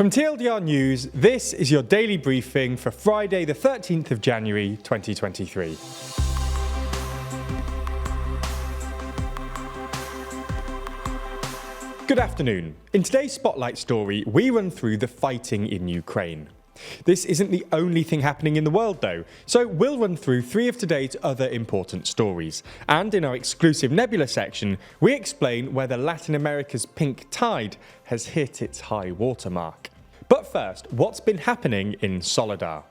From TLDR News, this is your daily briefing for Friday the 13th of January 2023. Good afternoon. In today's Spotlight story, we run through the fighting in Ukraine. This isn't the only thing happening in the world though, so we'll run through three of today's other important stories. And in our exclusive Nebula section, we explain whether Latin America's pink tide has hit its high watermark. But first, what's been happening in Soledar?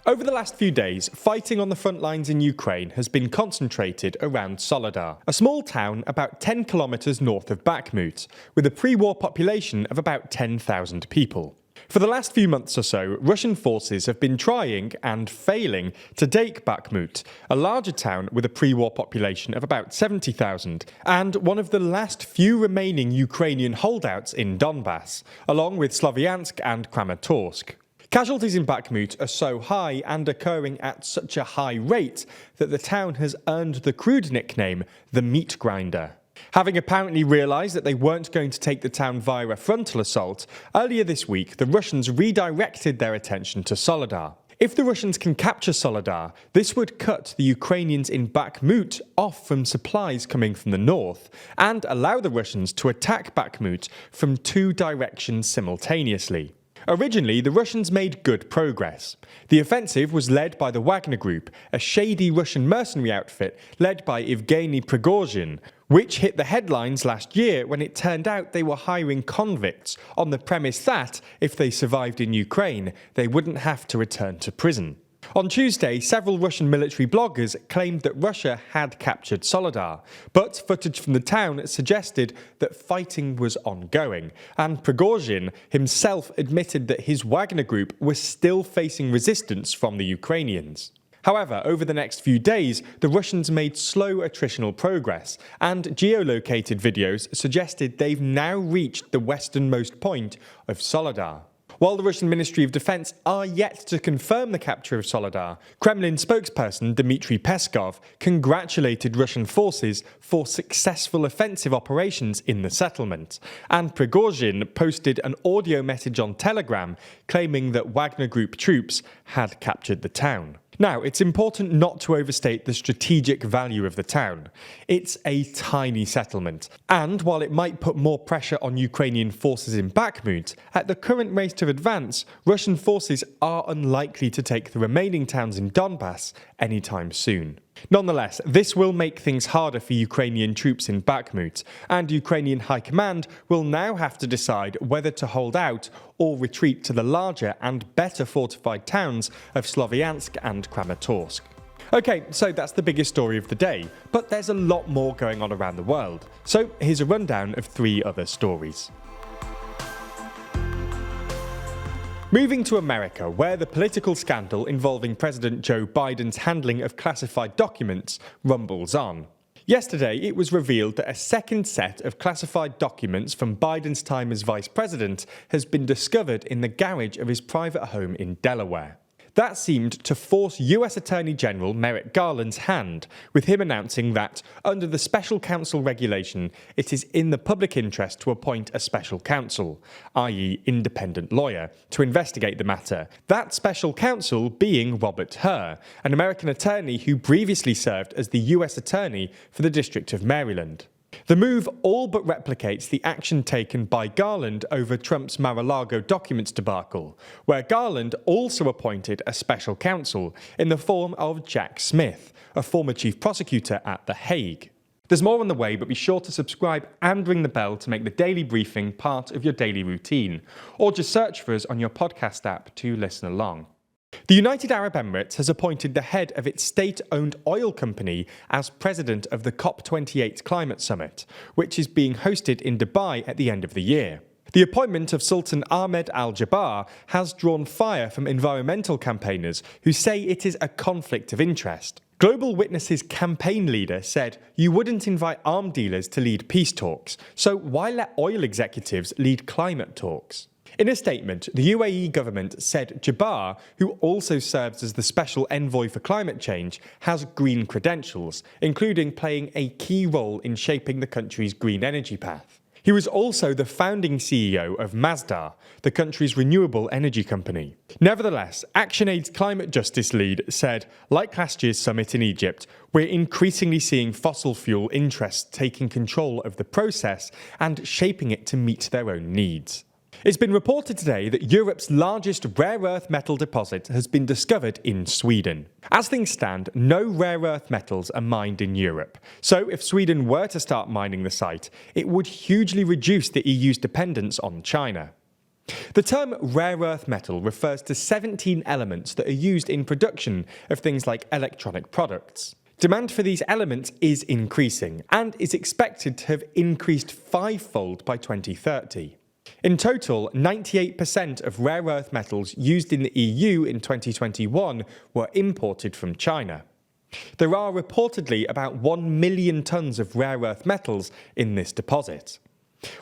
Over the last few days, fighting on the front lines in Ukraine has been concentrated around Soledar, a small town about 10 kilometers north of Bakhmut, with a pre-war population of about 10,000 people. For the last few months or so, Russian forces have been trying and failing to take Bakhmut, a larger town with a pre-war population of about 70,000, and one of the last few remaining Ukrainian holdouts in Donbass, along with Sloviansk and Kramatorsk. Casualties in Bakhmut are so high and occurring at such a high rate that the town has earned the crude nickname the meat grinder. Having apparently realised that they weren't going to take the town via a frontal assault, earlier this week the Russians redirected their attention to Soledar. If the Russians can capture Soledar, this would cut the Ukrainians in Bakhmut off from supplies coming from the north, and allow the Russians to attack Bakhmut from two directions simultaneously. Originally, the Russians made good progress. The offensive was led by the Wagner Group, a shady Russian mercenary outfit led by Yevgeny Prigozhin, which hit the headlines last year when it turned out they were hiring convicts on the premise that, if they survived in Ukraine, they wouldn't have to return to prison. On Tuesday, several Russian military bloggers claimed that Russia had captured Soledar, but footage from the town suggested that fighting was ongoing, and Prigozhin himself admitted that his Wagner Group was still facing resistance from the Ukrainians. However, over the next few days, the Russians made slow attritional progress, and geolocated videos suggested they've now reached the westernmost point of Soledar. While the Russian Ministry of Defense are yet to confirm the capture of Soledar, Kremlin spokesperson Dmitry Peskov congratulated Russian forces for successful offensive operations in the settlement, and Prigozhin posted an audio message on Telegram claiming that Wagner Group troops had captured the town. Now, it's important not to overstate the strategic value of the town. It's a tiny settlement, and while it might put more pressure on Ukrainian forces in Bakhmut, at the current rate of advance, Russian forces are unlikely to take the remaining towns in Donbass anytime soon. Nonetheless, this will make things harder for Ukrainian troops in Bakhmut, and Ukrainian High Command will now have to decide whether to hold out or retreat to the larger and better fortified towns of Sloviansk and Kramatorsk. Okay, so that's the biggest story of the day, but there's a lot more going on around the world. So here's a rundown of three other stories. Moving to America, where the political scandal involving President Joe Biden's handling of classified documents rumbles on. Yesterday, it was revealed that a second set of classified documents from Biden's time as vice president has been discovered in the garage of his private home in Delaware. That seemed to force US Attorney General Merrick Garland's hand, with him announcing that, under the special counsel regulation, it is in the public interest to appoint a special counsel, i.e. independent lawyer, to investigate the matter. That special counsel being Robert Hur, an American attorney who previously served as the US Attorney for the District of Maryland. The move all but replicates the action taken by Garland over Trump's Mar-a-Lago documents debacle, where Garland also appointed a special counsel in the form of Jack Smith, a former chief prosecutor at The Hague. There's more on the way, but be sure to subscribe and ring the bell to make the daily briefing part of your daily routine, or just search for us on your podcast app to listen along. The United Arab Emirates has appointed the head of its state-owned oil company as president of the COP28 Climate Summit, which is being hosted in Dubai at the end of the year. The appointment of Sultan Ahmed Al Jaber has drawn fire from environmental campaigners who say it is a conflict of interest. Global Witness's campaign leader said, "You wouldn't invite arms dealers to lead peace talks, so why let oil executives lead climate talks?" In a statement, the UAE government said Jaber, who also serves as the special envoy for climate change, has green credentials, including playing a key role in shaping the country's green energy path. He was also the founding CEO of Soledar, the country's renewable energy company. Nevertheless, ActionAid's climate justice lead said, like last year's summit in Egypt, we're increasingly seeing fossil fuel interests taking control of the process and shaping it to meet their own needs. It's been reported today that Europe's largest rare earth metal deposit has been discovered in Sweden. As things stand, no rare earth metals are mined in Europe. So if Sweden were to start mining the site, it would hugely reduce the EU's dependence on China. The term rare earth metal refers to 17 elements that are used in production of things like electronic products. Demand for these elements is increasing and is expected to have increased fivefold by 2030. In total, 98% of rare earth metals used in the EU in 2021 were imported from China. There are reportedly about 1 million tonnes of rare earth metals in this deposit.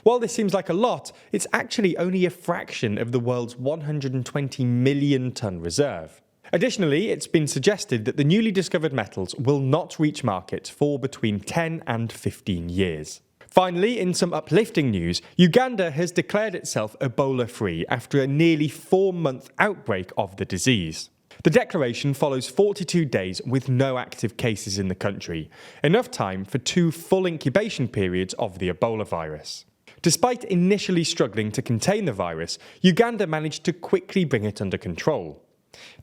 While this seems like a lot, it's actually only a fraction of the world's 120 million tonne reserve. Additionally, it's been suggested that the newly discovered metals will not reach market for between 10 and 15 years. Finally, in some uplifting news, Uganda has declared itself Ebola-free after a nearly 4-month outbreak of the disease. The declaration follows 42 days with no active cases in the country, enough time for 2 full incubation periods of the Ebola virus. Despite initially struggling to contain the virus, Uganda managed to quickly bring it under control.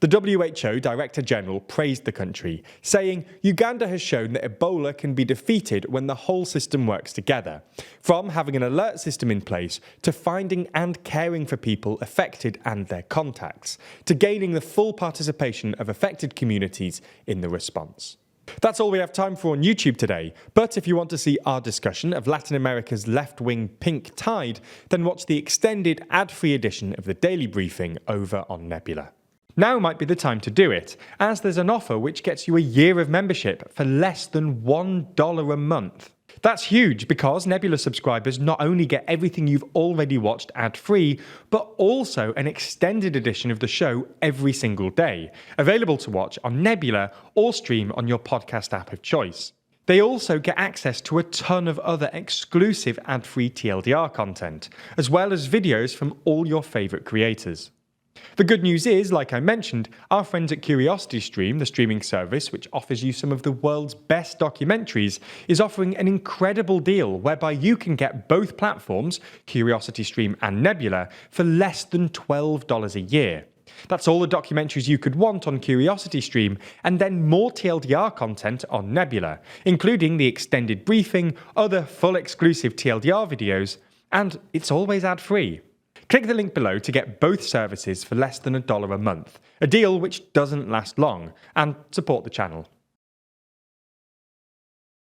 The WHO Director General praised the country, saying Uganda has shown that Ebola can be defeated when the whole system works together, from having an alert system in place to finding and caring for people affected and their contacts, to gaining the full participation of affected communities in the response. That's all we have time for on YouTube today, but if you want to see our discussion of Latin America's left-wing pink tide, then watch the extended ad-free edition of the Daily Briefing over on Nebula. Now might be the time to do it, as there's an offer which gets you a year of membership for less than $1 a month. That's huge because Nebula subscribers not only get everything you've already watched ad-free, but also an extended edition of the show every single day, available to watch on Nebula or stream on your podcast app of choice. They also get access to a ton of other exclusive ad-free TLDR content, as well as videos from all your favourite creators. The good news is, like I mentioned, our friends at CuriosityStream, the streaming service which offers you some of the world's best documentaries, is offering an incredible deal whereby you can get both platforms, CuriosityStream and Nebula, for less than $12 a year. That's all the documentaries you could want on CuriosityStream, and then more TLDR content on Nebula, including the extended briefing, other full exclusive TLDR videos, and it's always ad-free. Click the link below to get both services for less than $1 a month, a deal which doesn't last long, and support the channel.